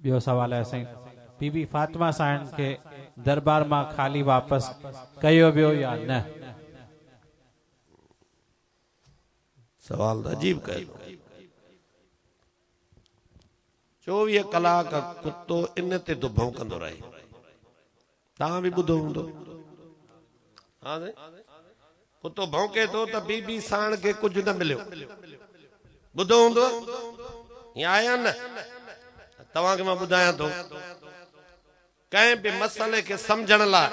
बियो सवाल है साईं, बीबी फातिमा साईं के दरबार में खाली वापस कयो बियो या न? सवाल अजीब कयो। 24 कलाक कुत्तो इन ते तो भौंकंदो रहे। तव्हां भी ॿुधो हूंदो। हाँ कुत्तो भौंके तो बीबी साण के कुछ न मिलियो। ॿुधो हूंदो या आया न? तव्हां खे मां ॿुधायां थो, कंहिं भी मसले के समझण लाइ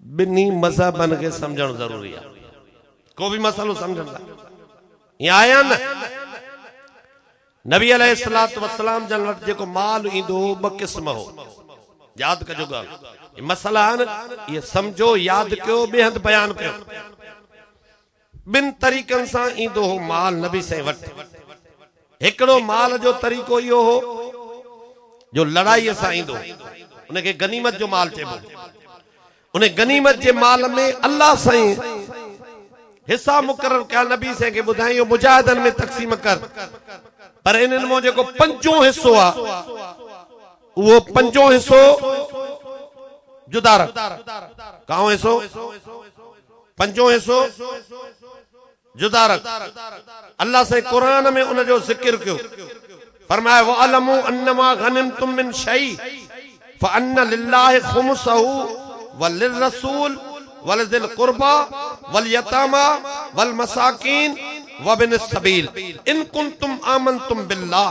बिन्ही मज़हबन के समझण जरूरी है। को भी मसलो समझण लाइ या आया न? नबी अलैहिस्सलातु वस्सलाम जन वटि जेको माल ईंदो हो ॿ क़िस्म हो। याद कजो ॻाल्हि, मसला आहिनि, ये समझो, याद कयो, ॿिए हंधि बयान कयो। ॿिनि तरीक़नि सां ईंदो हो माल नबी साईं वटि। हिकिड़ो माल जो तरीक़ो इहो हो जो लड़ाईअ सां ईंदो, उनखे गनीमत जो माल चइबो। उन गनीमत जे माल में अल्लाह साईं हिस्सा मुक़रर कया, नबी साईं खे ॿुधायो मुजाहिदनि में तक़सीम कर, पर इन्हनि में जेको पंजो हिस्सो आहे उहो पंजो हिस्सो जुदा रख। काओ हिस्सो? पंजो हिस्सो जुदा रख। अल्लाह से कुरान में उन जो जिक्र कयो, फरमाया वअलमु अन्नमा गनिमतुम मिन शै फअन्न लिल्लाहि खुमसहु वलिर्रसूल वलिज़िल कुर्बा वलयतामा वलमसाकीन वबिन सबील इन कुंतुम आमनतुम बिल्लाह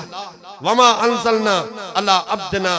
वमा अंज़लना अला अब्दना।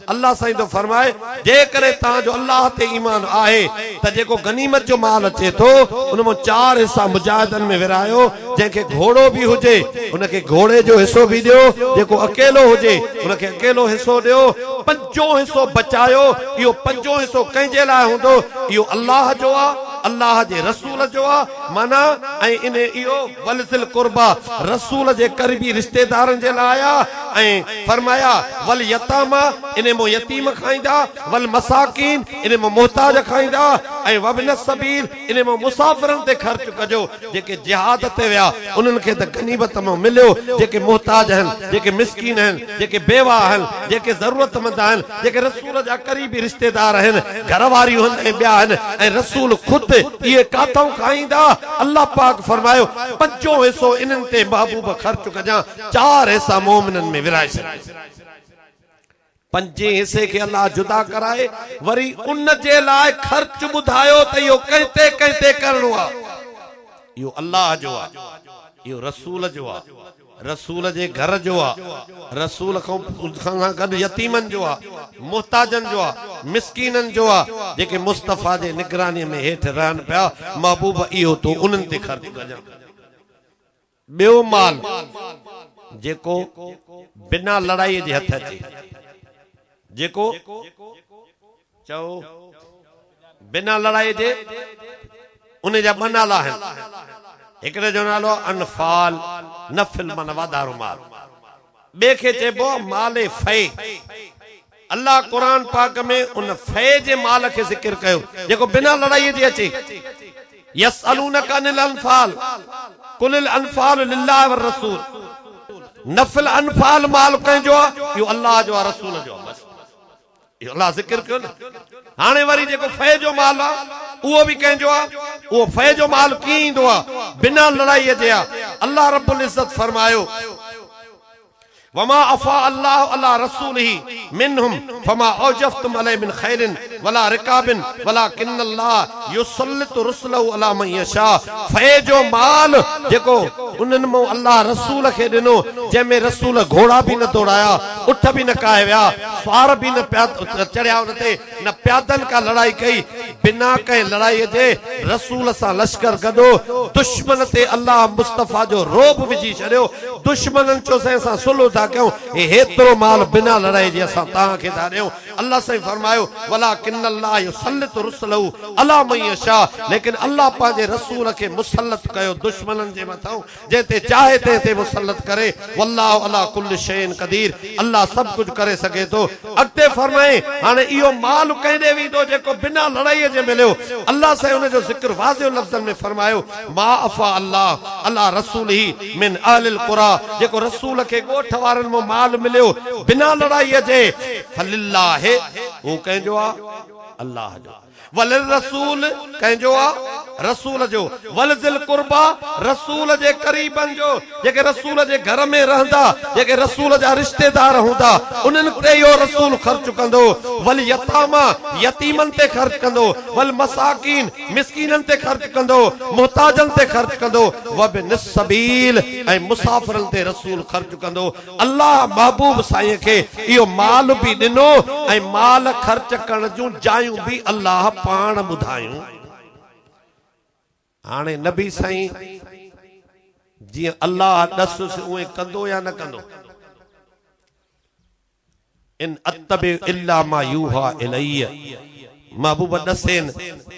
अल्लाह साईं तो फरमाए, जे करे तव्हां जो अल्लाह ते ईमान आहे त जेको गनीमत जो माल अचे थो उन में 4 हिस्सा मुजाहिदन में विरायो। जंहिंखे घोड़ो भी हुजे उनखे घोड़े जो हिस्सो भी ॾियो, जेको अकेलो हुजे उनखे अकेलो हिस्सो ॾियो। पंजो हिस्सो बचायो। इहो पंजो हिस्सो कंहिंजे लाइ हूंदो? इहो अल्लाह जो आहे, अल्लाह जे रसूल जो आहे। माना ऐं इन इहो वलिज़िल कुर्बा रसूल जे क़रीबी रिश्तेदारनि जे लाइ आहे। ऐं फरमाया वल यतामा इन में यतीम खाईंदा, वल मसाकीन इन में मोहताज खाईंदा, ऐं वबिन सबील इन में मुसाफिरनि ते ख़र्च कजो। जेके जिहाद ते विया उन्हनि खे त गनीमत में मिलियो, जेके मोहताज आहिनि, जेके मिस्कीन आहिनि, जेके बेवा आहिनि, जेके ज़रूरतमंद आहिनि, जेके रसूल जा क़रीबी रिश्तेदार आहिनि, घर वारियूं आहिनि ऐं ॿिया आहिनि, ऐं रसूल ख़ुदि ये काथों खाईंदा। अल्लाह पाक फरमायो पंजो हिस्सो इन्हनि ते महबूब ख़र्च कजां, 4 हिस्सा मोमिननि में विराए छॾ। पंजे हिस्से के अल्लाह जुदा कराए वरी उन जे लाइ ख़र्च ॿुधायो त इहो कंहिंते करणो आहे। इहो अल्लाह जो आहे, इहो रसूल जो आहे, रसूल जे घर जो आहे, रसूल खां गॾु यतीमनि जो आहे, मुहताजनि जो आहे, मिस्कीननि जो आहे, जेके मुस्तफ़ा जे निगरानी में हेठि रहनि पिया। महबूब इहो तो उन्हनि ते ख़र्च कजां। ॿियो माल जेको बिना लड़ाई जे हथ अचे, जेको चओ बिना लड़ाई जे, उन जा 2 नाला आहिनि। हिकिड़े जो नालो अनफाल, नफिल मन वाधारो माल। ॿिए खे चइबो माले फे। अल्लाह कुरान पाक में उन फे जे माल खे ज़िक्र कयो जेको बिना लड़ाई जे अचे। यसअलूनका अनिल अनफाल कुलिल अनफाल लिल्लाहि वर रसूल। नफिल अनफाल माल कंहिंजो आहे? इहो अल्लाह जो आहे, रसूल जो आहे। बस इहो अल्लाह ज़िक्र कयो न। हाणे वरी जेको फे जो माल आहे उहो भी कंहिंजो आहे। उहो फे जो माल कीअं ईंदो आहे? बिना लड़ाई जे आहे। अल्लाह रब्बुल इज्जत फरमायो वमा अफा अल्लाह अला रसूलिही मिनहुम फमा औजफ्तुम अलैहि मिन खैरिन वला रिकाबिन वलाकिन अल्लाह युसल्लितु रुसलहु अला मन यशा। फे जो माल जेको उन्हनि में अल्लाह रसूल खे ॾिनो, जंहिंमें रसूल घोड़ा भी न दौड़ाया, उठ भी न काए विया, स्वार भी न चढ़िया, उन ते न प्यादनि का लड़ाई कई। बिना कंहिं लड़ाई जे रसूल सां लश्कर गॾो दुश्मन ते अल्लाह मुस्तफ़ा जो रोब विझी छॾियो। दुश्मननि चयो असां सुलह था कयूं, हेतिरो माल बिना लड़ाई जे असां तव्हांखे था ॾियूं। अल्लाह से फरमायो वलाकिन्नल्लाह युसल्लितु रुसलहु अला मन यशा, लेकिन अल्लाह पांजे रसूल के मुसल्लत कयो दुश्मनन जे मथां जेते चाहे ते मुसल्लत करे। वल्लाहु अला कुल्लि शैइन कदीर, अल्लाह सब कुछ करे सके तो। अॻिते फरमाए हाणे इहो माल कंहिं वेंदो जेको बिना लड़ाई जे मिलियो। अल्लाह से उन जो जिक्र वाज़िह लफ़्ज़न में फरमायो मा अफा अल्लाह अला रसूलिही मिन अहलिल कुरा, जेको रसूल के ॻोठ वारनि मो माल मिलियो बिना लड़ाई जे, फलिल्लाहि वो कंहिंजो आ अल्लाह जो, वलिल रसूल कंहिंजो आ रसूल जो, वलज़िल कुर्बा रसूल जे करीबन जो, जेके रसूल जे घर में रहंदा, जेके रसूल जा रिश्तेदार हूंदा उन्हनि ते इहो रसूल ख़र्च कंदो। वल यतामा यतीमन ते ख़र्च कंदो, वल मसाकीन मिस्कीनन ते ख़र्च कंदो, मुहताजन ते ख़र्च कंदो, वबिनिस सबील ऐं मुसाफिरन ते रसूल ख़र्च कंदो। अल्लाह महबूब साईं खे इहो माल भी ॾिनो ऐं माल ख़र्च करण जूं जायूं भी अल्लाह पाण ॿुधायूं। हाणे नबी साईं जियां अल्लाह ॾसुसि उहे कंदो या न कंदो? इन अत्तबि इल्ला मा यूहा इलैया, महबूब ॾसेन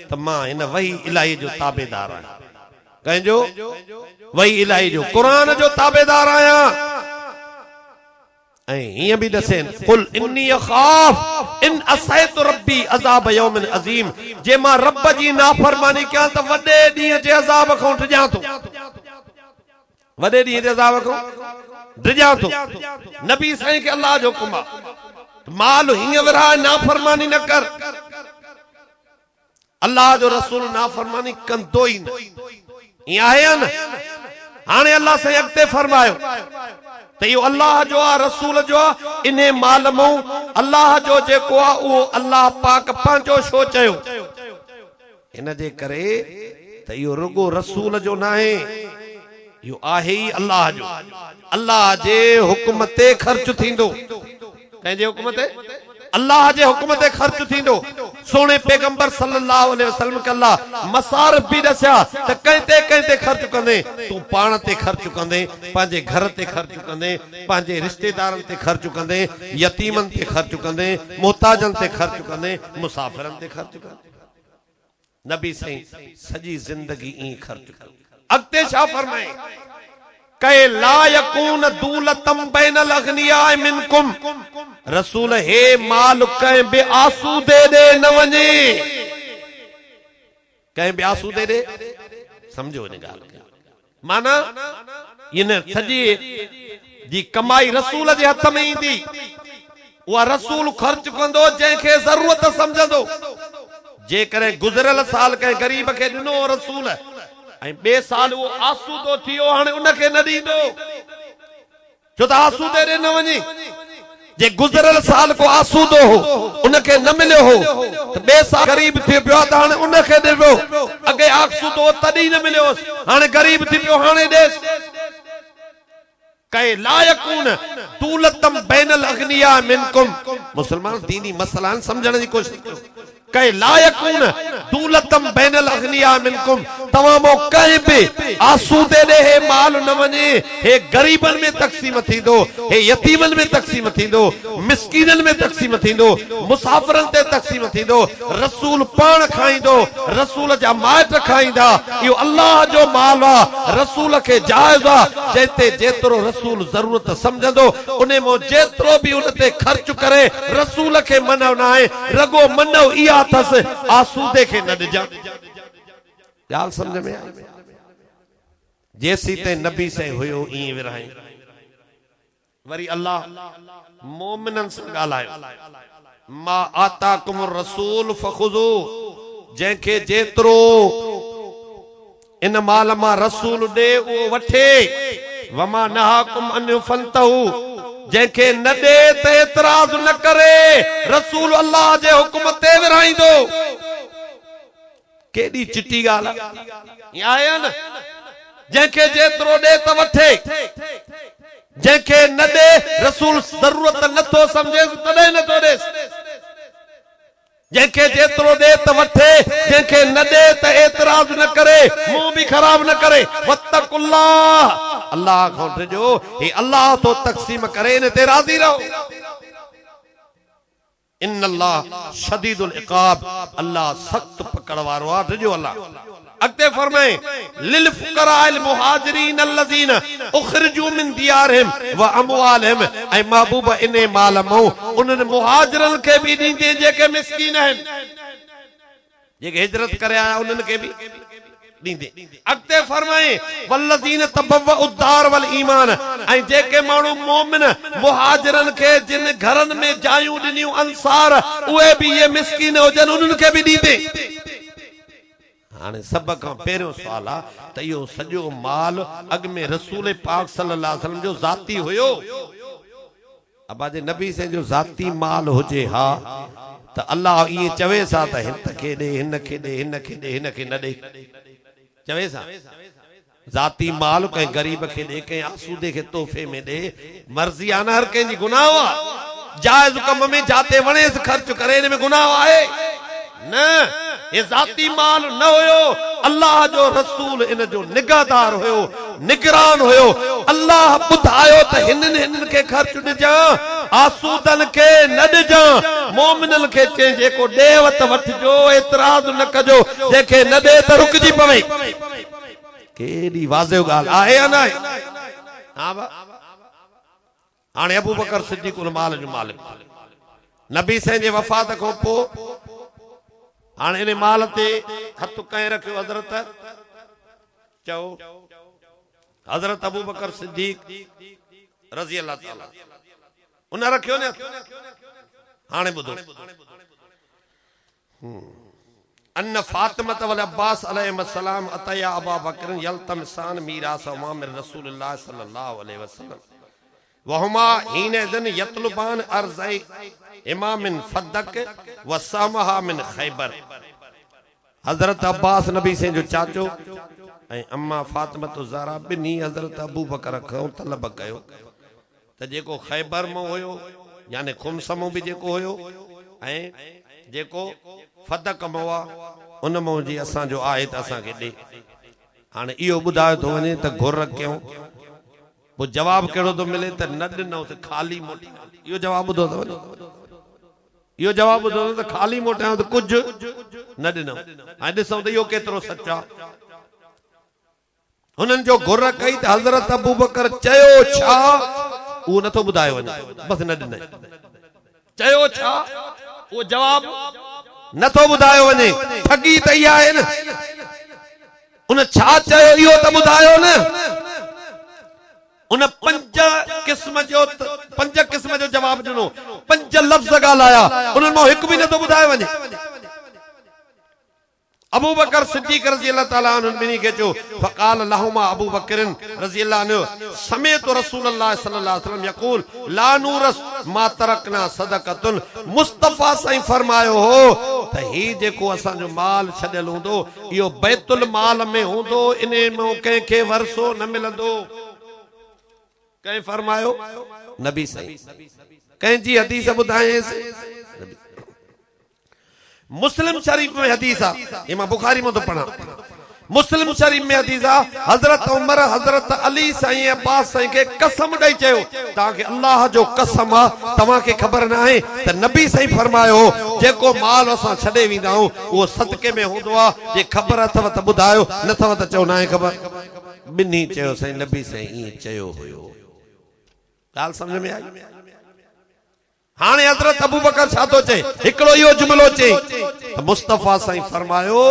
त मां हिन वही इलाही जो ताबेदार आहियां। कंहिंजो? वही इलाही जो, क़ुरान जो ताबेदार आहियां। ऐं हीअं बि ॾसेन कुल इन्नी अख़ाफ इन असैतु रब्बी अज़ाब यौमिन अज़ीम, जे मां रब जी नाफरमानी कयां त वॾे ॾींहं जे अज़ाब खां डिॼां थो, वॾे ॾींहं जे अज़ाब खां डिॼां थो। नबी साईं खे अल्लाह जो हुकुम आहे माल हीअं विरहाए नाफरमानी न कर। अल्लाह जो रसूल नाफरमानी कंदो ई न, ईअं आहे या न? हाणे अल्लाह साईं अॻिते फरमायो त इहो अल्लाह जो आहे रसूल जो आहे। इन माल मां अल्लाह जो जेको आहे उहो अल्लाह पाक पंहिंजो छो चयो? इन जे करे त इहो रुगो रसूल जो न आहे, इहो आहे ई अल्लाह जो। अल्लाह जे हुकुम ते ख़र्च थींदो, कंहिंजे हुकुम ते? अल्लाह जे हुकुम ते ख़र्च थींदो। सोने पैगंबर सल्लल्लाहु अलैहि वसल्लम के अल्लाह मसारफ भी दसिया त कंहिं ते ख़र्च कंदे, तूं पाण ते ख़र्च कंदे, पंहिंजे घर ते ख़र्च कंदे, पंहिंजे रिश्तेदारनि ते ख़र्च कंदे, यतीमन ते ख़र्च कंदे, मोहताजन ते ख़र्च कंदे, मुसाफिरन ते ख़र्च कंदे। नबी साईं सॼी ज़िंदगी ई ख़र्च कंदे। अॻिते छा फरमाए? कै ला यकून दूलतम बैनल अगनिया मिनकुम, रसूल हे माल कंहिं बि आसूदे ॾे न वञे, कंहिं बि आसूदे ॾे, सम्झो इन ॻाल्हि खे। माना इन सॼी जी कमाई रसूल जे हथ में ईंदी, उहा रसूल ख़र्च कंदो जंहिंखे ज़रूरत सम्झंदो। जेकॾहिं गुज़िरियल साल कंहिं गरीब खे ॾिनो रसूल ऐं ॿिए साल उहो आसूदो थियो, हाणे उनखे न ॾींदो, छो त आसूदे ॾे न वञी। जे गुज़िरियल साल को आसूदो हो उनखे न मिलियो हो त ॿिए साल गरीब थी पियो त हाणे उनखे ॾिबो। अॻे आसूदो तॾहिं न मिलियो, हाणे गरीब थी पियो, हाणे ॾेस। कै ला यकून दूलतम बैनल अगनिया मिनकुम, मुसलमान दीनी मसला समझण जी कोशिश कयो। कै ला यकून दूलतम बैनल अगनिया मिनकुम, तव्हां मो कंहिं बि आसूदे ॾे हे माल न वञे। हे गरीबन में तक़सीम थींदो, हे यतीमन में तक़सीम थींदो, मिस्कीनन में तक़सीम थींदो, मुसाफिरन ते तक़सीम थींदो। रसूल पाण खाईंदो, रसूल जा माइट खाईंदा। इहो अल्लाह जो माल आहे, रसूल खे जायज़ आहे। जंहिंते जेतिरो रसूल ज़रूरत सम्झंदो उन मो जेतिरो भी उन ते ख़र्च करे, रसूल खे मनो न आहे, रगो मनो इहा अथसि आसूदे खे न ॾिजां। ॻाल्हि सम्झ में आई? जेसी ते नबी से हुयो ईअं विरहाई। वरी अल्लाह मोमिनन सां ॻाल्हायो, मा आताकुम रसूल फखुज़ू, जंहिंखे जेतिरो इन माल मां रसूल ॾे उहो वठे। वमा नहाकुम अन फंतहू, जंहिंखे न ॾे त एतराज़ न करे, रसूल अल्लाह जे हुकुम ते विरहाईंदो। केॾी चिटी ॻाल्हि आहे, आया न? जंहिंखे जेतिरो ॾे त वठे, जंहिंखे न ॾे रसूल ज़रूरत नथो सम्झे तॾहिं नथो ॾे। जंहिंखे जेतिरो ॾे त वठे, जंहिंखे न ॾे त एतराज़ न करे, मुंहुं बि ख़राब न करे। वत्तकुल्लाह, अल्लाह खां डिॼो, हे अल्लाह तो तक़सीम करे, इन ते राज़ी रहो। इन्नल्लाह शदीदुल इक़ाब, अल्लाह सख्त पकड़ वारो आहे। टिजो अल्लाह अगते फरमाए लिल फुकराइल मुहाजिरीन अल्लज़ीना उखरिजू मिन दियारहिम व अमवालिहिम, ऐ महबूब इने माल मो उन्हनि मुहाजिरन के भी ॾींदे जेके मिस्कीन आहिनि, जेके हिजरत करे आया उन्हनि के भी ॾींदे। अगते फरमाए वल्लज़ीना तबव्वउ दार वल ईमान, ऐं जेके माण्हू मोमिन मुहाजिरन के जिन घरनि में जायूं ॾिनियूं अंसार, उहे भी ये मिस्कीन हुजनि उन्हनि के भी ॾींदे। हाणे सब खां पहिरियों सवाल आहे त इहो सॼो माल अॻ में रसूल पाक सल्लल्लाहु अलैहि वसल्लम जो ज़ाती हुयो। अबाजे नबी से जो ज़ाती माल हुजे हा त अल्लाह ईअं चवे सा त हिन खे ॾे, हिन खे ॾे, हिन खे ॾे, हिन खे न ॾे, चवे सा। ज़ाती माल कंहिं गरीब खे ॾे, कंहिं आसूदे खे तोहफ़े में ॾे, मर्ज़ी आहे न हर कंहिंजी। गुनाह आहे जाइज़ कम में जाते वणेसि ख़र्च करे, हिन में गुनाह आहे न। ये ज़ाती माल न हुयो, अल्लाह जो रसूल इन जो निगाहदार हुयो, निगरान हुयो। अल्लाह बुधायो त हिननि के खर्च ॾिजां, आसूदन के न ॾिजां, मोमिनन के चई जेको ॾे वत वठिजो, एतराज़ न कजो, जेके न ॾे त रुकजी पवे। केॾी वाज़िह ॻाल्हि आहे या न आहे? हा बा हाणे अबू बकर सिद्दीक़ उन माल जो मालिक, नबी साईं जे वफ़ात खां पोइ हाणे इन माल ते हथ कंहिं रखियो? हज़रत चओ हज़रत अबू बकर सिद्दीक़ रज़ी अल्लाह ताला उन रखियो न। हाणे ॿुधो, अन फातिमा वल अब्बास अलैहिस्सलाम अतया अबा बकर यल्तमिसान मीरास उमामिर रसूलुल्लाह सल्लल्लाहु अलैहि वसल्लम वहुमा हीनइज़न यतलुबान अर्ज़ै इमामिन फदक व सामहा मिन खैबर। हजरत अब्बास नबी से जो चाचो ऐं अम्मा फातिमा तो ज़हरा ॿिन्ही हजरत अबू बकर खां तलब कयो त जेको खैबर में हुयो, यानी खुमसमो भी जेको हुयो, ऐं जेको फदक में हुआ उन में जी असांजो आहे त असांखे ॾे। हाणे इहो ॿुधायो थो वञे त घुर कयूं, पोइ जवाब कहिड़ो थो मिले त न ॾिनोसि खाली मोटियां। इहो जवाब ॿुधो अथव न, इहो जवाब ॿुधो त खाली मोटियां त कुझु न ॾिनो। हाणे ॾिसूं त इहो केतिरो सच आहे। हुननि जो घुर कई त हज़रत अबू बकर चयो छा उहो नथो ॿुधायो वञे, बसि न ॾिनई। चयो छा उहो जवाब नथो ॿुधायो वञे, ठगी त इहा आहे न। उन छा चयो इहो त ॿुधायो न। उन पंज किस्म जो जवाब ॾिनो, पंज लफ़्ज़ ॻाल्हाया, उन्हनि मां हिकु बि नथो ॿुधायो वञे। अबू बकर सिद्दीक़ रज़ी अल्लाह ताला अन्हु ॿिन्ही खे चयो फ़क़ाल लहुमा अबू बकर रज़ी अल्लाह अन्हु समेत रसूलुल्लाह सल्लल्लाहु अलैहि वसल्लम यक़ूल ला नूरस मा तरकना सदक़तुन। मुस्तफ़ा साईं फरमायो हो त ही जेको असांजो माल छॾियल हूंदो इहो बैतुल माल में हूंदो, इन में कंहिंखे वरसो न मिलंदो। कंहिं फरमायो? नबी साईं। कंहिंजी हदीस ॿुधायसि? मुस्लिम शरीफ में हदीस आहे, मां बुखारी में तो पढ़ा। मुस्लिम शरीफ में हदीस आहे, हजरत उमर हजरत अली साईं अब्बास साईं के कसम ॾेई चयो तव्हांखे अल्लाह जो कसम आहे तव्हांखे ख़बर न आहे त नबी साईं फरमायो जेको माल असां छॾे वेंदा आहियूं उहो सदके में हूंदो आहे। जे ख़बर अथव त ॿुधायो, नथव त चओ न आहे ख़बर। ॿिन्ही चयो साईं नबी साईं ईअं चयो हुयो। ॻाल्हि सम्झ में आई? हाणे हज़रत अबू बकर छा थो चए? हिकिड़ो इहो जुमिलो चई त मुस्तफ़ा साईं फरमायो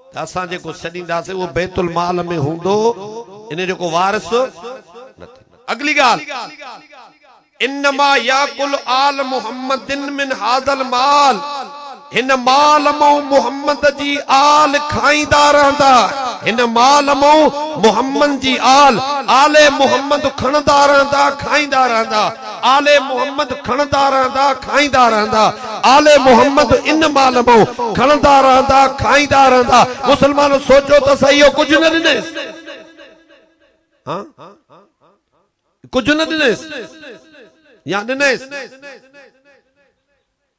त असां जेको छॾींदासीं उहो बैतुल माल में हूंदो, इन जेको वारिस न थींदो। अगली ॻाल्हि इन्नमा याकुल आल मुहम्मदिन मिन हाज़ल माल, हिन माल मां मुहम्मद जी आल खाईंदा रहंदा। हिन माल मां मुहम्मद जी आले मुहम्मद खणंदा रहंदा, खाईंदा रहंदा। आले मुहम्मद खणंदा रहंदा, खाईंदा रहंदा। आले मुहम्मद इन माल मां खणंदा रहंदा, खाईंदा रहंदा। मुसलमानो सोचो त सही, इहो कुझु न ॾिनेसि। हाँ कुझु न ॾिनेसि या ॾिनेसि?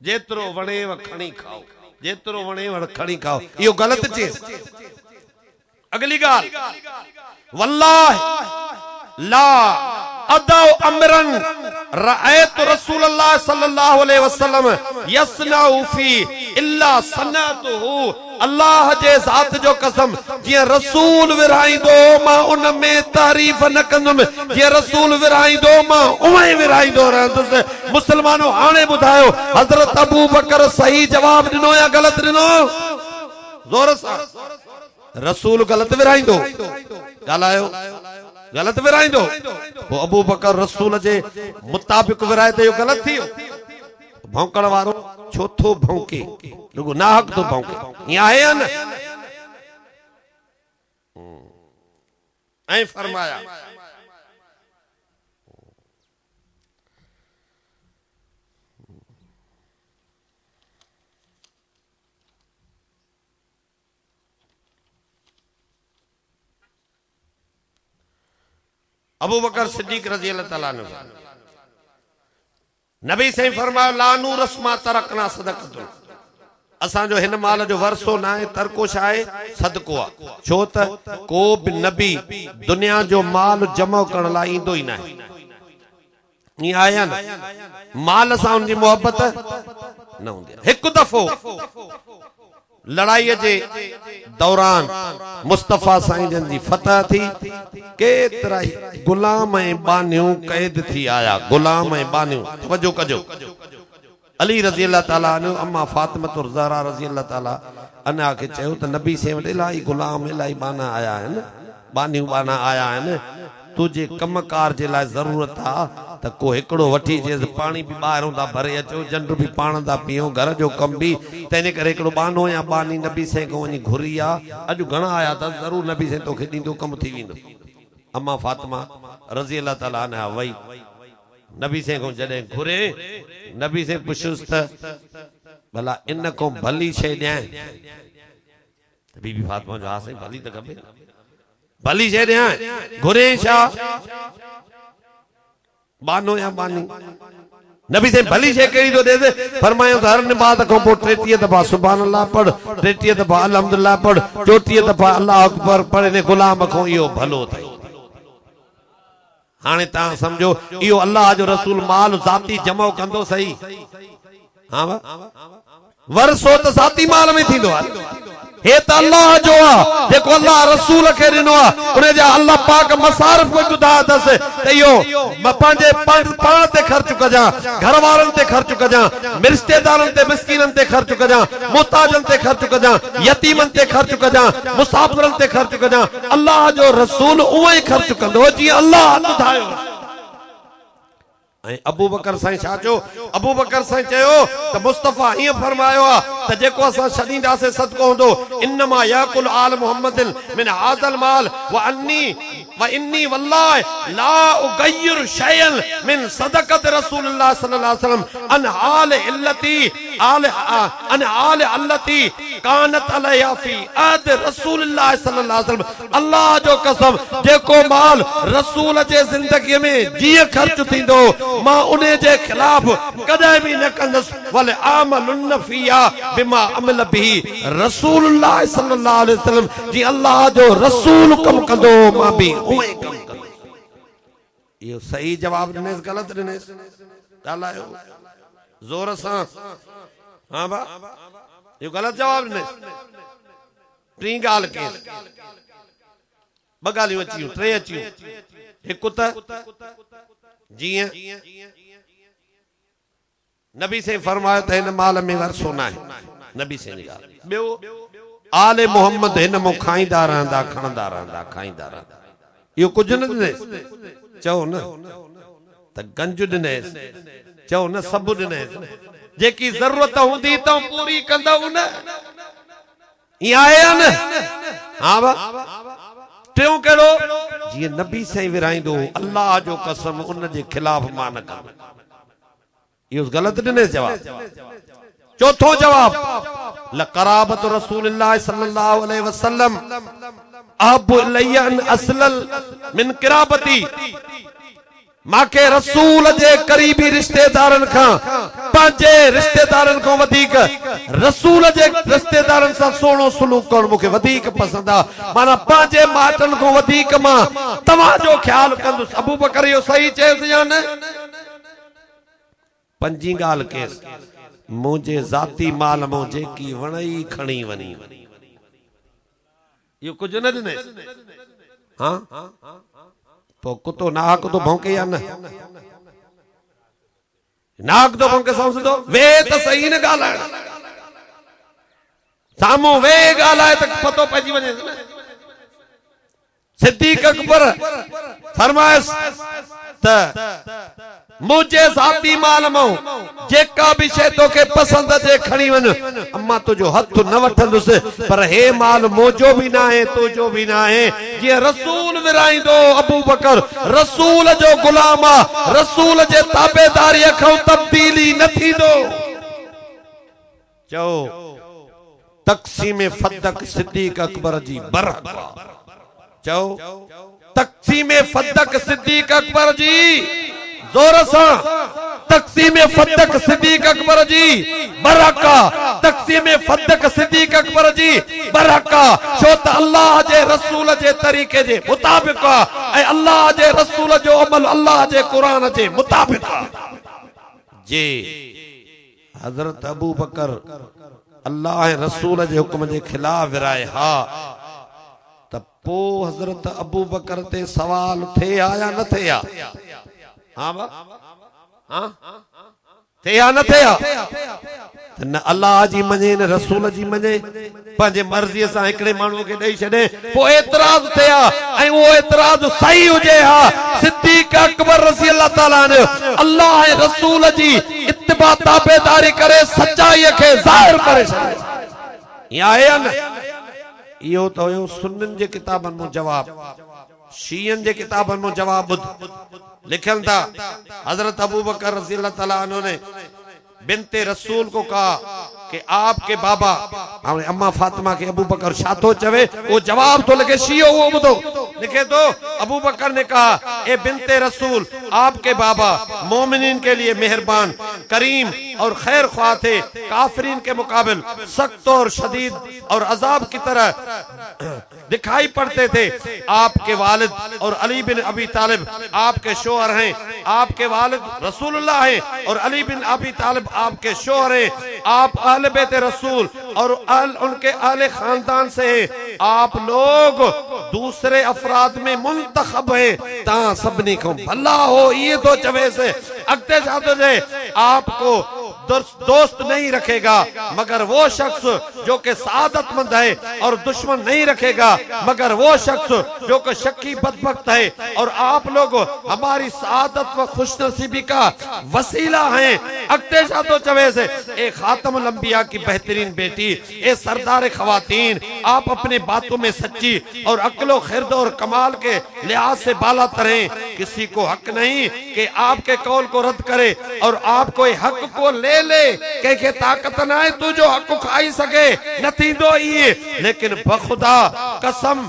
जेतिरो वणेव खणी खाओ, जेतिरो वणेव खणी खाओ, इहो ग़लति चएसि। अगली ॻाल्हि वल्लाह ला अदौ अमरन रअयतु रसूलुल्लाह सल्लल्लाहु अलैहि वसल्लम यसनउ फी इल्ला सनअतहु। अल्लाह जे ज़ात जो कसम, जिया रसूल विराइंदो मां उन में तारीफ न कंदुम, जिया रसूल विराइंदो मां उहे विराइंदो रहंदुसि। मुसलमानो हाणे ॿुधायो, हज़रत अबू बकर सही जवाब ॾिनो या ग़लत ॾिनो? ज़ोर सां। रसूल ग़लत विराइंदो, ॻाल्हायो, ग़लत विराइंदो, पोइ अबू बकर रसूल जे मुताबिक़ विराए त इहो ग़लत थी वियो। भौंकण वारो छो थो भौंके, रुगो नाहक थो भौंके, ईअं आहे या न? ऐं फरमाया अबू बकर सिद्दीक रज़ी अल्लाह ताला अन्हु, नबी से फरमायो लानू रस्मा तरकना सदक़तुन, असांजो हिन माल जो वरसो ना है, तरकोश आहे, सदको आहे। छो त को बि नबी दुनिया जो माल जमा करण लाइ ईंदो ई न आहे। ईअं आहे न? माल सां उनजी मोहबत न हूंदी आहे। हिकु दफ़ो लड़ाई जे दौरान मुस्तफा साईं जन जी फतह थी, केतिरा ई गुलाम ऐं बानियूं कैद थी आया। गुलाम ऐं बानियूं, तवज्जो कजो। अली रज़ी अल्लाह ताला अन्हु अम्मा फातिमा ज़हरा रज़ी अल्लाह ताला अन्हा खे चयो त नबी से वटि इलाही गुलाम इलाही बाना आया आहिनि, बानियूं बाना आया आहिनि, तुझे कमकार जे लाइ ज़रूरत आहे त को हिकिड़ो वठी अचेसि, पाणी बि ॿाहिरों था भरे अचो, जंड बि पाण था पियूं, घर जो कम बि, तंहिंजे करे हिकिड़ो बानो या बानी नबी से खां वञी घुरी आहे। अॼु घणा आया त ज़रूरु नबी से तोखे ॾींदो, कमु थी वेंदो। अम्मा फातिमा रज़ी अल्लाह ताला अन्हा वई, नबी से खां जॾहिं घुरे, नबी से पुछुसि त भला इन खां भली शइ ॾियां? बीबी फातिमा जो हा साईं भली त खपे, भली शइ ॾियां। घुरे छा? बानो या बानी? नबी से भली शइ कहिड़ी थो ॾे? फरमायो हर निमाज़ खां पोइ 33 दफ़ा सुभान अल्लाह पढ़, 33 दफ़ा अल्हम्दुलिल्लाह पढ़, 34 दफ़ा अल्लाह अकबर पढ़, इन गुलाम खां इहो भलो अथई। हाणे तव्हां सम्झो, इहो अल्लाह जो रसूल माल ज़ाती जमा कंदो सही? हाँ वरसो त ज़ाती माल में थींदो आहे। हे त अल्लाह जो आहे, जेको अल्लाह रसूल खे ॾिनो आहे, उन जा अल्लाह पाक मसारिफ़ कोई ॿुधाया अथसि त इहो पंहिंजे पाण ते ख़र्च कजां, घर वारनि ते ख़र्च कजां, रिश्तेदारनि ते मिस्कीननि ते ख़र्च कजां, मुहताजनि ते ख़र्च कजां, यतीमनि ते ख़र्च कजां, मुसाफ़िरनि ते ख़र्च कजां। अल्लाह जो रसूल उहो ई ख़र्च कंदो जीअं अल्लाह ॿुधायो। अबू बकर साईं छा चयो? अबू बकर साईं चयो त मुस्तफा हीअं फरमायो आहे त जेको असां छॾींदासीं सदको हूंदो, इन्नमा याकुल आल मुहम्मदिन मिन हाज़ल माल व इन्नी वल्लाहि ला उगय्यिरु शयअन मिन सदक़त रसूलुल्लाह सल्लल्लाहु अलैहि वसल्लम अन हाल अल्लती कानत अलैहा फी अद रसूलुल्लाह सल्लल्लाहु अलैहि वसल्लम। अल्लाह जो कसम, जेको माल रसूल जे ज़िंदगी में जीअं ख़र्च थींदो, मां उन्हे जे खिलाफ कदे भी न कंदस। वल आमलुन फिया बिमा अमल बिही रसूलुल्लाह सल्लल्लाहु अलैहि वसल्लम, जी अल्लाह जो रसूल कम कंदो, मां भी उहे कम कंदो। यो सही जवाब ॾिनेस, ग़लत ॾिनेस? ॻाल्हायो ज़ोर सां। हां बा, यो ग़लत जवाब ॾिनेस। टी ॻाल्हि के, ॿ ॻाल्हियूं अचियूं, टे अचियूं। हिकु त जीअं नबी से फरमायो त हिन माल में वरसो न आहे, नबी से ॻाल्हि। ॿियो, आले मोहम्मद हिन मां खाईंदा रहंदा, खणंदा रहंदा, खाईंदा रहंदा। इहो कुझु न ॾिनेसि? चओ न त गंज ॾिनेसि, चओ न सभु ॾिनेसि। जेकी ज़रूरत हूंदी त पूरी कंदव न, ईअं आहे या न? हा बा। टियों कहिड़ो? जीअं नबी साईं विराईंदो, अल्लाह जो कसम उन जे खिलाफ मां न कंदो। इहो ग़लत ॾिनेसि जवाब। चौथों जवाब, लक़राबत रसूलुल्लाह सल्लल्लाहु अलैहि वसल्लम अहब्बु इलैया अन असलल मिन क़राबती। मांखे रसूल जे करीबी रिश्तेदारनि खां पंहिंजे रिश्तेदारनि खां वधीक रसूल जे रिश्तेदारनि सां सुहिणो सलूक करणु मूंखे वधीक पसंदि आहे। माना पंहिंजे माइटनि खां वधीक मां तव्हांजो ख्यालु कंदुसि। अबू बकर इहो सही चयोसि या न? पंजी ॻाल्हि केसि, मुंहिंजे ज़ाती माल मां जेकी वणई खणी वञी, इहो कुझु न ॾिने। हाँ पोइ कुतो नाहक तो भौंके या न? नाहक तो भौंके समझदो वे त सही न ॻाल्हाइण, साम्हूं वे ॻाल्हाए त पतो पइजी वञे। सिद्दीक़ अकबर फरमायस त मुझे ज़ाती माल मां जेका भी शइ तोखे पसंद अचे खणी वञ, अम्मा तुंहिंजो हथ न वठंदुसि, पर हे माल मुंहिंजो बि न आहे तुंहिंजो बि न आहे। जीअं रसूल विराईंदो अबू बकर रसूल जो गुलाम आहे, रसूल जे ताबेदारीअ खां तब्दीली न थींदो। चओ तक़सीम फदक सिद्दीक़ अकबर जी बरक़ा, चओ तक़सीम फदक सिद्दीक़ अकबर जी जोर सां, तक़सीम फदक सिद्दीक़ अकबर जी बरक़ा, तक़सीम फदक सिद्दीक़ अकबर जी बरक़ा। छो त अल्लाह जे रसूल जे तरीक़े जे मुताबिक़ आहे ऐं अल्लाह जे रसूल जो अमल अल्लाह जे क़ुरान जे मुताबिक़ आहे। जे हज़रत अबू बकर अल्लाह ऐं रसूल जे हुक्म जे खिलाफ़ विराए हा त पोइ हज़रत अबू बकर ते सवाल थिया या न थिया? हाँ बा हाँ थिया न थिया? न अल्लाह जी मञे न रसूल जी मञे, पंहिंजे मर्ज़ीअ सां हिकिड़े माण्हूअ खे ॾेई छॾे, पोइ एतिराज़ थिया ऐं उहो एतिराज़ सही हुजे हा। सिद्दीक़ अकबर रज़ी अल्लाह ताला ने अल्लाह ऐं रसूल जी इत्तिबा ताबेदारी करे सचाईअ खे ज़ाहिर करे छॾियो। या आहे या न? इहो त हुयो सुन्ननि जे किताबनि मां जवाब, शीयनि जे किताबनि मां जवाब ॿुध। लिखन था हजरत अबू बकर रज़ी अल्लाह ताला अन्हु ने बिनते रसूल को कहा कि आपके बाबा अम्मा फातिमा के अबू बकर छा थो चवे, वो जवाब तो लगे शियो वो ॿुधो। लिखे तो अबू बकर ने कहा ए बिनते रसूल आपके बाबा मोमिनीन के लिए मेहरबान करीम और खैर ख्वाह थे, काफिरीन के मुकाबिल सख्त और शदीद और अजाब की तरह दिखाई पड़ते थे। आपके वालिद और अली बिन अबी तालिब आपके शोहर हैं, आपके वालिद रसूलुल्लाह हैं और अली बिन अबी तालिब आपके शोहर हैं। आप अहले बैत रसूल और उनके अहले खानदान से हैं। आप लोग दूसरे अफराद में मुंतखब हैं, ता सबनी को भला हो ये तो चवे से अगते जाते से आपको दोस्त नहीं रखेगा मगर वो शख्स जो कि सादतमंद है, और दुश्मन नहीं रखेगा मगर वो शख्स जो कि शक्की बदबख्त है, और आप लोग हमारी सादत व खुशनसीबी का वसीला हैं। अगते जातो चवे से ए खातमुल अंबिया की बेहतरीन बेटी, ए सरदार खवातीन, आप अपने बातों में सच्ची और अक्लो खिरद और कमाल के लिहाज से बाला तरें। किसी को हक नहीं कि आपके कौल को रद्द करे और आप कोई हक को ले के ताकत ना है तू जो हक खाई सके न थींदो ये। लेकिन बखुदा कसम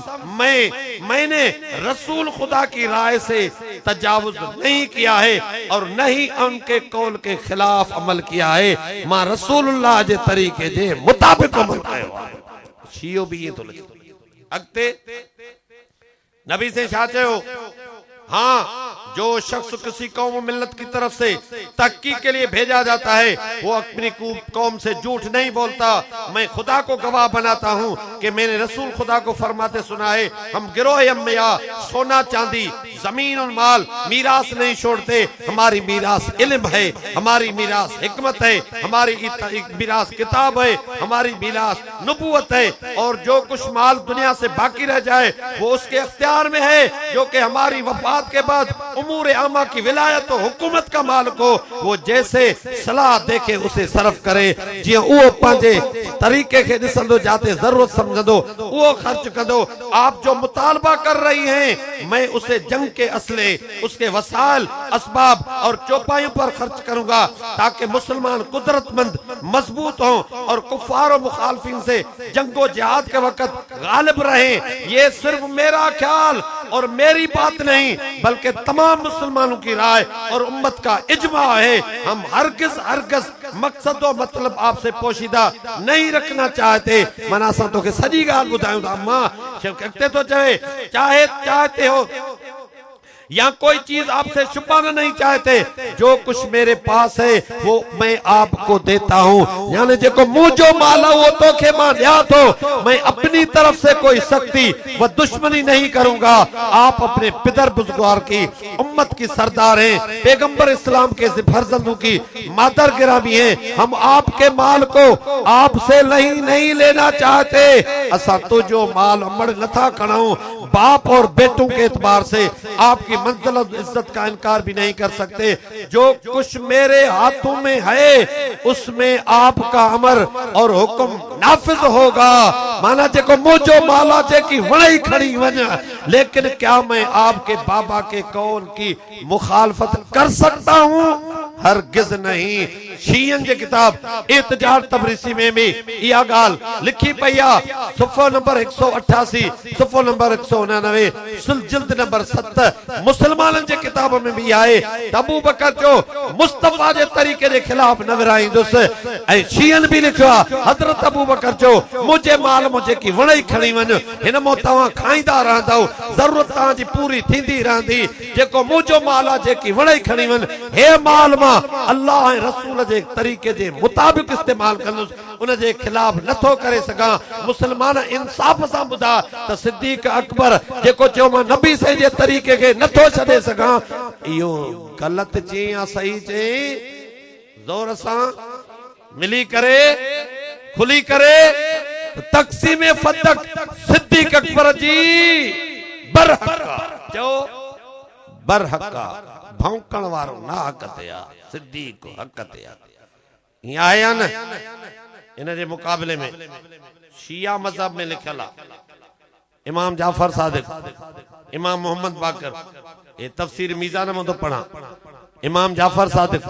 मैंने रसूल खुदा की राय से तजावुज नहीं किया है और न ही उनके कौल के खिलाफ अमल किया है। मां रसूलुल्लाह जे तरीके जे मुताबिक अमल कयो आहे। शियो भी ये तो लगे अगते नबी से छा चयो? हाँ, जो शख्स किसी कौम मिल्लत की तरफ से तहकीक के लिए भेजा जाता है वो अपनी कौम से झूठ नहीं बोलता। मैं खुदा को गवाह बनाता हूँ कि मैंने रसूल खुदा को फरमाते सुना है, हम गिरोह अम्बिया सोना चांदी जमीन और माल मीरास नहीं छोड़ते। हमारी मीरास इल्म है, हमारी मीरास हिकमत है, हमारी मीरास किताब है, हमारी मीरास नबूवत है, और जो कुछ माल दुनिया से बाकी रह जाए वो उसके अख्तियार में है, जो कि हमारी वफात के बाद उमूर आमा की विलायत और हुकूमत का मालिक हो। वो जैसे सलाह देखे उसे सर्फ करे, जियां वो पंहिंजे तरीके के ॾिसंदो, जाते जरूरत समझंदो वो खर्च कंदो। आप जो मुतालबा कर रही हैं मैं उसे जंग के असले, उसके वसाइल असबाब और चौपाइयों पर खर्च करूंगा ताकि मुसलमान कुदरतमंद मजबूत हों और कुफार और मुखालफिन से जंगो जिहाद के वक्त गालिब रहें। ये सिर्फ मेरा ख्याल और मेरी बात नहीं बल्कि तमाम मुसलमानों की राय और उम्मत का इजमा है। हम हरगिज़ मकसद और मतलब आपसे पोशीदा नहीं रखना चाहते। मना असां तोखे सॼी ॻाल्हि ॿुधायूं था। अम्मा अॻिते तो चवे चाहते हो या कोई चीज आपसे छुपाना नहीं चाहते, जो कुछ मेरे पास है वो मैं आपको देता हूँ। यानी जेको मुझो माला वो तो के मां दिया तो मैं अपनी तरफ से कोई सख्ती व दुश्मनी नहीं करूंगा। आप अपने पितर बुजुर्गार की उम्मत की सरदार हैं, पैगंबर इस्लाम के फर्जंदों की मादर गिरामी हैं। हम आपके माल को आपसे नहीं लेना चाहते। असा तो जो माल अमड़ नथा खणाऊं, बाप और बेटों के एतबार से आपकी मंजिल और इज्जत का इनकार भी नहीं कर सकते। जो कुछ मेरे हाथों में है उसमें आपका अमर और हुक्म नाफिज होगा। माना जेको मुझो माला जेकी वणई खड़ी वञ, लेकिन क्या मैं आपके बाबा के कौल की मुखालफत कर सकता हूँ? हरगिज़ नहीं। शीयन जे किताब इत्तिजार तबरीसी में भी इहा ॻाल्हि लिखी पई आहे। सुफ़ो नंबर 188, सुफ़ो नंबर 199, जिल्द नंबर 7 मुसलमाननि जे किताब में भी आहे। अबू बकर जो मुस्तफा जे तरीक़े जे खिलाफ न विराईंदुसि। ऐं शीयन भी लिखियो आहे हज़रत अबू बकर जो मुझे माल मुझे की वणई खणी वञ, हिन मां तव्हां खाईंदा रहंदव, ज़रूरत तव्हांजी पूरी थींदी रहंदी। जेको मुझो माल आहे जेकी वणई खणी वञ, हे माल मां अल्लाह ऐं रसूल जे तरीक़े जे मुताबिक़ इस्तेमाल कंदुसि, उन जे खिलाफ नथो करे सघां। मुसलमान इंसाफ़ सां ॿुधा त सिद्दीक़ अकबर जेको चयो मां नबी साईं जे तरीक़े खे नथो छॾे सघां, इहो ग़लति चई या सही चई? ज़ोर सां मिली करे खुली करे तक़सीम फतक सिद्दीक़ अकबर जी बरहक़ा चओ, बरहक़ा भौंकण वारो ना हक़ ते आ, सिद्दीक़ हक़ ते आ। इहा आहे या न? इन जे मुक़ाबले में शिया मज़हब में लिखियल आहे इमाम जाफर सादिक, इमाम मोहम्मद बाकर, ये तफसीर मीज़ान में तो पढ़ा। इमाम जाफर सादिक,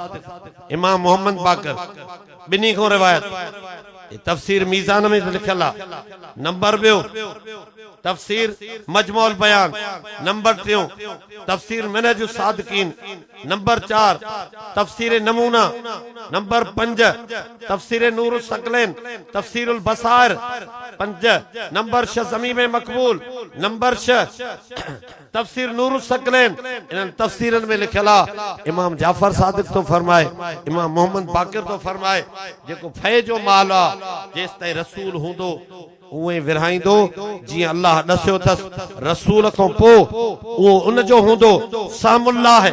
इमाम मोहम्मद बाकर, बिनी को रिवायत ये तफसीर मीज़ान में लिखियल आहे। नंबर ॿियो तफसीर मजमूल बयान, नंबर 3 तफसीर मनहज सादिकीन, नंबर 4 तफसीर नमूना, नंबर 5 तफसीर नूर सकलैन, तफसीरुल बसायर 5, नंबर 6 ज़मीम मकबूल, नंबर 6 तफसीर नूर सकलैन। इन तफसीरन में लिखियल आहे इमाम जाफर सादिक तो फरमाए, इमाम मोहम्मद बाकिर तो फरमाए, जेको फै जो माल आहे जेस ताईं रसूल हूंदो उहे विरहाईंदो, जीअं अल्लाह ॾसियो अथसि। रसूल खां पोइ उहो उन जो हूंदो सामुल्लाह,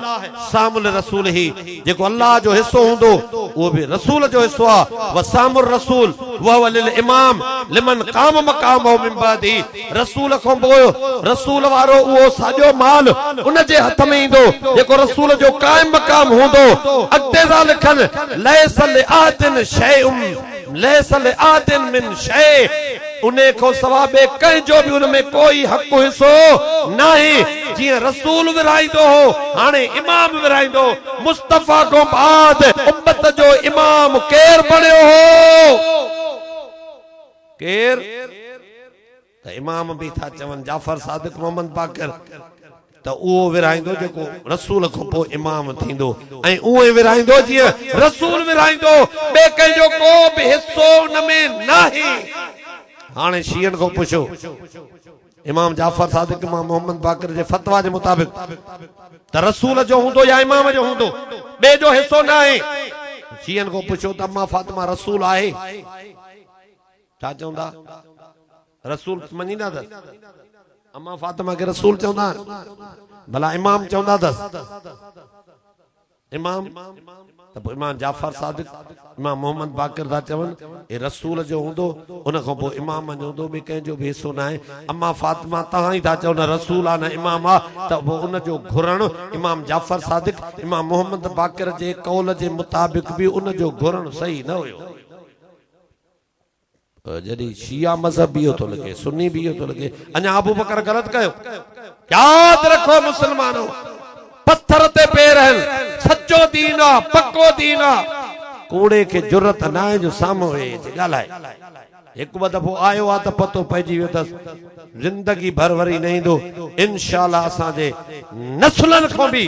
सामुल रसूल ही, जेको अल्लाह जो हिस्सो हूंदो उहो बि रसूल जो हिस्सो आहे। व सामुर रसूल वह लिल इमाम लिमन क़ाम मक़ामहु मिन बादी। रसूल खां पोइ रसूल वारो उहो साॼो माल उन जे हथ में ईंदो जेको रसूल जो क़ाइम मक़ाम हूंदो। अॻिते था लिखनि लैस लिआदिन शैउम, लैस लिआदिन मिन शै, उन्हें को सवाबे कहीं जो भी उनमें कोई हक हिस्सो नहीं। जिए रसूल विराइंदो हो हाने इमाम विराइंदो। मुस्तफा को बाद उम्मत जो इमाम केर बणियो हो? केर? त इमाम भी था चवन जाफर सादिक मोहम्मद बाकर, त उहो विराइंदो जेको रसूल खां पोइ इमाम थींदो, ऐं उहे विराइंदो जीअं रसूल विराइंदो, ॿिए कंहिंजो को बि हिस्सो उन में नाही। हाणे शियन को पुछो इमाम जाफर सादिक इमाम मोहम्मद बाकर जे फतवा जे मुताबिक त रसूल जो हूंदो या इमाम जो हूंदो, ॿिए जो हिस्सो न आहे। शियन को पुछो त अम्मा फातिमा रसूल आहे? छा चवंदा? रसूल मञींदा अथसि? अम्मा फातिमा के रसूल चवंदा? भला इमाम चवंदा अथसि? इमाम त पोइ इमाम जाफर सादिक इमाम मोहम्मद बाकर था चवनि हे रसूल जो हूंदो, उन खां पोइ इमाम जो हूंदो, ॿिए कंहिंजो बि हिसो न आहे। अम्मा फातिमा तव्हां ई था चओ न रसूल आहे न इमाम आहे, त पोइ उन जो घुरणु इमाम जाफर सादिक इमाम मोहम्मद बाकर जे कौल जे मुताबिक़ बि उन जो घुरणु सही न हुयो। जॾहिं शिया मज़हब भी इहो थो लॻे, सुन्नी भी इहो थो लॻे, अञा अबू बकर ग़लति कयो। यादि रखो मुसलमानो, पत्थर ते पैर आहिनि, सचो दीन आहे, पक्को दीन आहे। कूड़े के जुरत न आहे जो साम्हूं वेही ॻाल्हाए। एक ब दफ़ो आयो आ त पतो पइजी वियो अथसि जिंदगी भर वरी न ईंदो। इंशाअल्लाह असांजे नस्लनि खां बि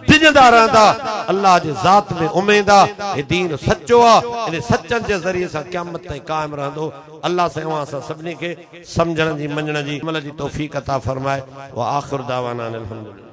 डिॼंदा रहंदा, अल्लाह जे ज़ात में उमेद आ, हे दीन सचो आ, इन सचनि जे ज़रिए सां क़यामत ताईं क़ाइम रहंदो। अल्लाह से असां सभिनी खे सम्झण जी मञण जी अमल जी तौफ़ीक़ अता फरमाए। व आख़िर दावाना अनिल हम्दुलिल्लाह।